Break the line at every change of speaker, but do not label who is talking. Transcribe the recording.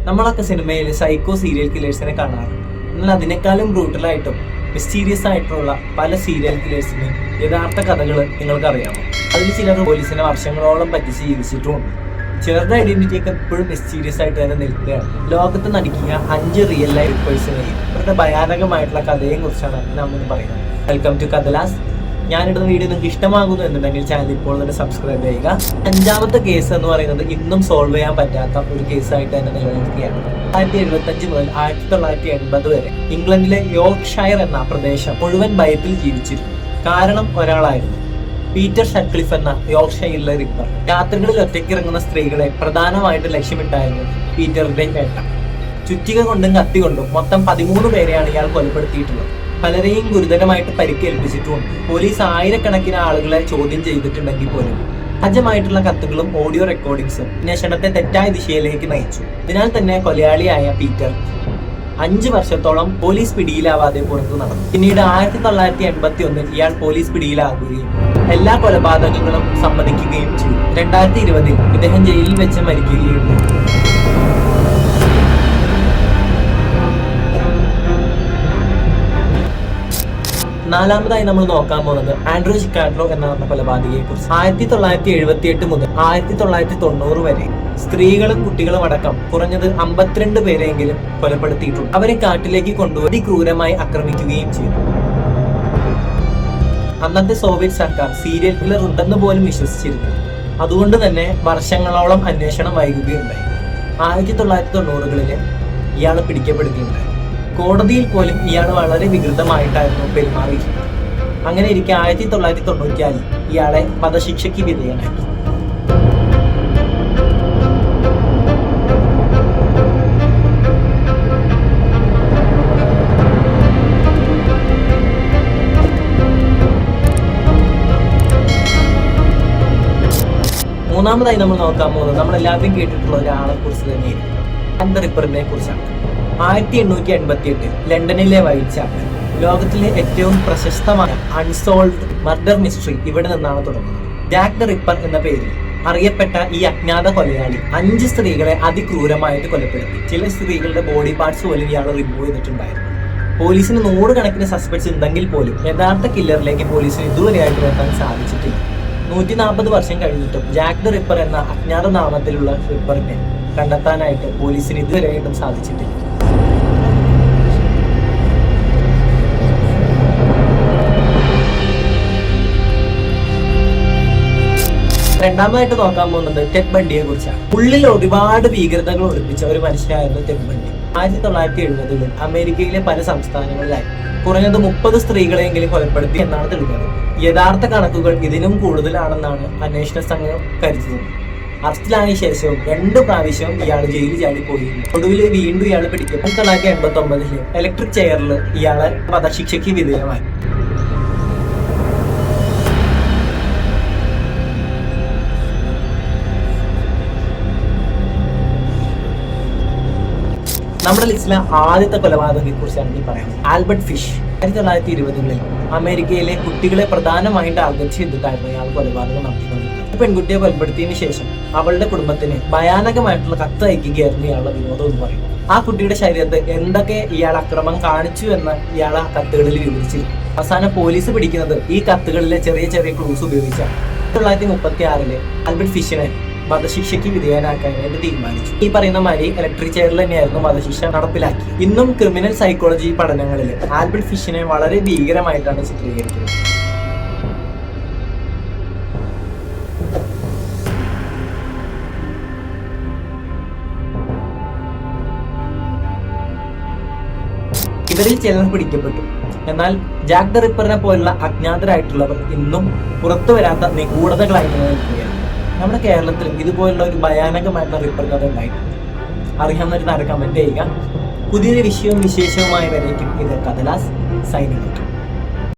നമ്മളൊക്കെ സിനിമയിൽ psycho serial കില്ലേഴ്സിനെ കാണാറുണ്ട്. എന്നാൽ അതിനേക്കാളും ബ്രൂട്ടലായിട്ടും മിസ്റ്റീരിയസ് ആയിട്ടുള്ള പല സീരിയൽ കില്ലേഴ്സിന് യഥാർത്ഥ കഥകൾ നിങ്ങൾക്കറിയാമോ? അതിൽ ചിലർ പോലീസിനെ വർഷങ്ങളോളം പറ്റിച്ച് ജീവിച്ചിട്ടുമുണ്ട്. ചിലരുടെ ഐഡന്റിറ്റി ഒക്കെ എപ്പോഴും മിസ്റ്റീരിയസ് ആയിട്ട് തന്നെ നിൽക്കുകയാണ്. ലോകത്ത് നടിക്കുക 5 റിയൽ ലൈഫ് പേഴ്സണെയും അവരുടെ ഭയാനകമായിട്ടുള്ള കഥയെയും കുറിച്ചാണ് നമ്മൾ പറയുന്നത്. Welcome to Kathalas. ഞാനിടുന്ന വീഡിയോ നിങ്ങൾക്ക് ഇഷ്ടമാകുന്നു എന്നുണ്ടെങ്കിൽ ചാനൽ ഇപ്പോൾ തന്നെ സബ്സ്ക്രൈബ് ചെയ്യുക. 5ാമത്തെ കേസ് എന്ന് പറയുന്നത് ഇന്നും സോൾവ് ചെയ്യാൻ പറ്റാത്ത ഒരു കേസായിട്ട് തന്നെ നിലനിൽക്കുകയാണ്. 1975 മുതൽ 1980 വരെ ഇംഗ്ലണ്ടിലെ യോർക്ക്ഷയർ എന്ന പ്രദേശം മുഴുവൻ ഭയത്തിൽ ജീവിച്ചിരുന്നു. കാരണം ഒരാളായിരുന്നു, പീറ്റർ ഷട്ട്ക്ലിഫ് എന്ന യോർക്ക്ഷയറിലെ റിപ്പർ. രാത്രികളിൽ ഒറ്റയ്ക്കിറങ്ങുന്ന സ്ത്രീകളെ പ്രധാനമായിട്ട് ലക്ഷ്യമിട്ടായിരുന്നു പീറ്ററിന്റെ വേട്ട. ചുറ്റിക കൊണ്ടും കത്തി കൊണ്ടും മൊത്തം 13 പേരെയാണ് ഇയാൾ കൊലപ്പെടുത്തിയിട്ടുള്ളത്. പലരെയും ഗുരുതരമായിട്ട് പരിക്കേൽപ്പിച്ചിട്ടുമുണ്ട്. പോലീസ് ആയിരക്കണക്കിന് ആളുകളെ ചോദ്യം ചെയ്തിട്ടുണ്ടെങ്കിൽ പോലും വ്യാജമായിട്ടുള്ള കത്തുകളും ഓഡിയോ റെക്കോർഡിങ്സും അന്വേഷണത്തെ തെറ്റായ ദിശയിലേക്ക് നയിച്ചു. അതിനാൽ തന്നെ കൊലയാളിയായ പീറ്റർ 5 വർഷത്തോളം പോലീസ് പിടിയിലാവാതെ പുറത്തു നടന്നു. പിന്നീട് 1981 ഇയാൾ പോലീസ് പിടിയിലാകുകയും എല്ലാ കൊലപാതകങ്ങളും സമ്മതിക്കുകയും ചെയ്തു. 2020 ഇദ്ദേഹം ജയിലിൽ വെച്ച് മരിക്കുകയുണ്ടായി. നാലാമതായി നമ്മൾ നോക്കാൻ പോകുന്നത് ആൻഡ്രൂ ചിക്കാട്രോ എന്ന കൊലപാതകയെ കുറിച്ച്. 1978 മുതൽ 1990 വരെ സ്ത്രീകളും കുട്ടികളും അടക്കം കുറഞ്ഞത് 52 പേരെങ്കിലും കൊലപ്പെടുത്തിയിട്ടുണ്ട്. അവരെ കാട്ടിലേക്ക് കൊണ്ടുപോയി ക്രൂരമായി ആക്രമിക്കുകയും ചെയ്തു. അന്നത്തെ സോവിയറ്റ് സർക്കാർ സീരിയൽ കില്ലർ ഉണ്ടെന്ന് പോലും വിശ്വസിച്ചിരുന്നു. അതുകൊണ്ട് തന്നെ വർഷങ്ങളോളം അന്വേഷണം വൈകുകയുണ്ടായി. 1990കളിൽ ഇയാൾ പിടിക്കപ്പെടുകയുണ്ടായി. കോടതിയിൽ പോലും ഇയാൾ വളരെ വികൃതമായിട്ടായിരുന്നു പെരുമാറിയിരുന്നത്. അങ്ങനെ ഇരിക്കെ 1994 ഇയാളെ വധശിക്ഷയ്ക്ക് വിധേയനാക്കി. മൂന്നാമതായി നമ്മൾ നോക്കാൻ പോകുന്നത് നമ്മളെല്ലാവരും കേട്ടിട്ടുള്ള ഒരാളെ കുറിച്ച് തന്നെയായിരുന്നു, ജാക്ക് ദ റിപ്പറിനെ കുറിച്ചാണ്. 1888 ലണ്ടനിലെ വൈറ്റ്ചാപ്പൽ. ലോകത്തിലെ ഏറ്റവും പ്രശസ്തമായ അൺസോൾവ്ഡ് മർഡർ മിസ്റ്ററി ഇവിടെ നിന്നാണ് തുടങ്ങുന്നത്. ജാക്ക് ദ റിപ്പർ എന്ന പേരിൽ അറിയപ്പെട്ട ഈ അജ്ഞാത കൊലയാളി 5 സ്ത്രീകളെ അതിക്രൂരമായിട്ട് കൊലപ്പെടുത്തി. ചില സ്ത്രീകളുടെ ബോഡി പാർട്സ് പോലും ഇയാൾ റിമൂവ് ചെയ്തിട്ടുണ്ടായിരുന്നു. പോലീസിന് 100 കണക്കിന് സസ്പെക്ട്സ് ഉണ്ടെങ്കിൽ പോലും യഥാർത്ഥ കില്ലറിലേക്ക് പോലീസിന് ഇതുവരെയായിട്ട് എത്താൻ സാധിച്ചിട്ടില്ല. 140 വർഷം കഴിഞ്ഞിട്ടും ജാക്ക് ദ റിപ്പർ എന്ന അജ്ഞാത നാമത്തിലുള്ള റിപ്പറിനെ കണ്ടെത്താനായിട്ട് പോലീസിന് ഇതുവരെയായിട്ടും സാധിച്ചിട്ടില്ല. രണ്ടാമതായിട്ട് നോക്കാൻ പോകുന്നത് ടെഡ് ബണ്ടിയെ കുറിച്ചാണ്. ഉള്ളിൽ ഒരുപാട് ഭീകരതകൾ ഒളിപ്പിച്ച ഒരു മനുഷ്യനായിരുന്നു ടെഡ് ബണ്ടി. 1970കളിൽ അമേരിക്കയിലെ പല സംസ്ഥാനങ്ങളിലായി കുറഞ്ഞത് 30 സ്ത്രീകളെങ്കിലും കൊലപ്പെടുത്തി എന്നാണ് തെളിഞ്ഞത്. യഥാർത്ഥ കണക്കുകൾ ഇതിനും കൂടുതലാണെന്നാണ് അന്വേഷണ സംഘം കരുതുന്നത്. അറസ്റ്റിലായ ശേഷവും 2 പ്രാവശ്യവും ഇയാൾ ജയിലിൽ ചാടിപ്പോയി. ഒടുവിൽ വീണ്ടും ഇയാൾ പിടിക്കും. 1989 ഇലക്ട്രിക് ചെയറിൽ ഇയാളെ വധശിക്ഷയ്ക്ക് വിധേയമായി. നമ്മുടെ ലിസ്റ്റിലെ ആദ്യത്തെ കൊലപാതകത്തെ കുറിച്ചാണ് പറയാം. Albert fish. 1920കളിൽ അമേരിക്കയിലെ കുട്ടികളെ പ്രധാനമായും ടാർഗറ്റ് ചെയ്തിട്ടായിരുന്നു ഇയാൾ കൊലപാതകം നടത്തിക്കൊണ്ടിരുന്നത്. പെൺകുട്ടിയെ കൊലപ്പെടുത്തിയതിനു ശേഷം അവളുടെ കുടുംബത്തിന് ഭയാനകമായിട്ടുള്ള കത്ത് അയക്കുകയായിരുന്നു ഇയാളുടെ വിനോദം എന്ന് പറയുന്നത്. ആ കുട്ടിയുടെ ശരീരത്ത് എന്തൊക്കെ ഇയാൾ അക്രമം കാണിച്ചു എന്ന് ഇയാൾ ആ കത്തുകളിൽ വിവരിച്ചിരുന്നു. അവസാനം പോലീസ് പിടിക്കുന്നത് ഈ കത്തുകളിലെ ചെറിയ ചെറിയ ക്ലൂസ് ഉപയോഗിച്ചാണ്. 1936 ആൽബർട്ട് ഫിഷിനെ വധശിക്ഷയ്ക്ക് വിധേയനാക്കാനായിട്ട് തീരുമാനിച്ചു. ഈ പറയുന്ന മാതിരി ഇലക്ട്രിക് ചെയറിൽ തന്നെയായിരുന്നു വധശിക്ഷ നടപ്പിലാക്കി. ഇന്നും ക്രിമിനൽ സൈക്കോളജി പഠനങ്ങളിൽ ആൽബർട്ട് ഫിഷിനെ വളരെ ഭീകരമായിട്ടാണ് ചിത്രീകരിക്കുന്നത്. ഇവരിൽ ചിലർ പിടിക്കപ്പെട്ടു. എന്നാൽ ജാക്ക് ദ റിപ്പറിനെ പോലുള്ള അജ്ഞാതരായിട്ടുള്ളവർ ഇന്നും പുറത്തു വരാത്ത നിഗൂഢതകളായി നിലനിൽക്കുകയാണ്. നമ്മുടെ കേരളത്തിൽ ഇതുപോലുള്ള ഒരു ഭയാനകമായിട്ടുള്ള റിപ്പർ കഥ ഉണ്ടായിട്ടുണ്ട്. അറിയാവുന്നൊരു കമന്റ് ചെയ്യുക. പുതിയൊരു വിഷയവും വിശേഷവുമായി വരേക്കും ഇത് കഥലാസ് സൈനിങ് ഔട്ട്.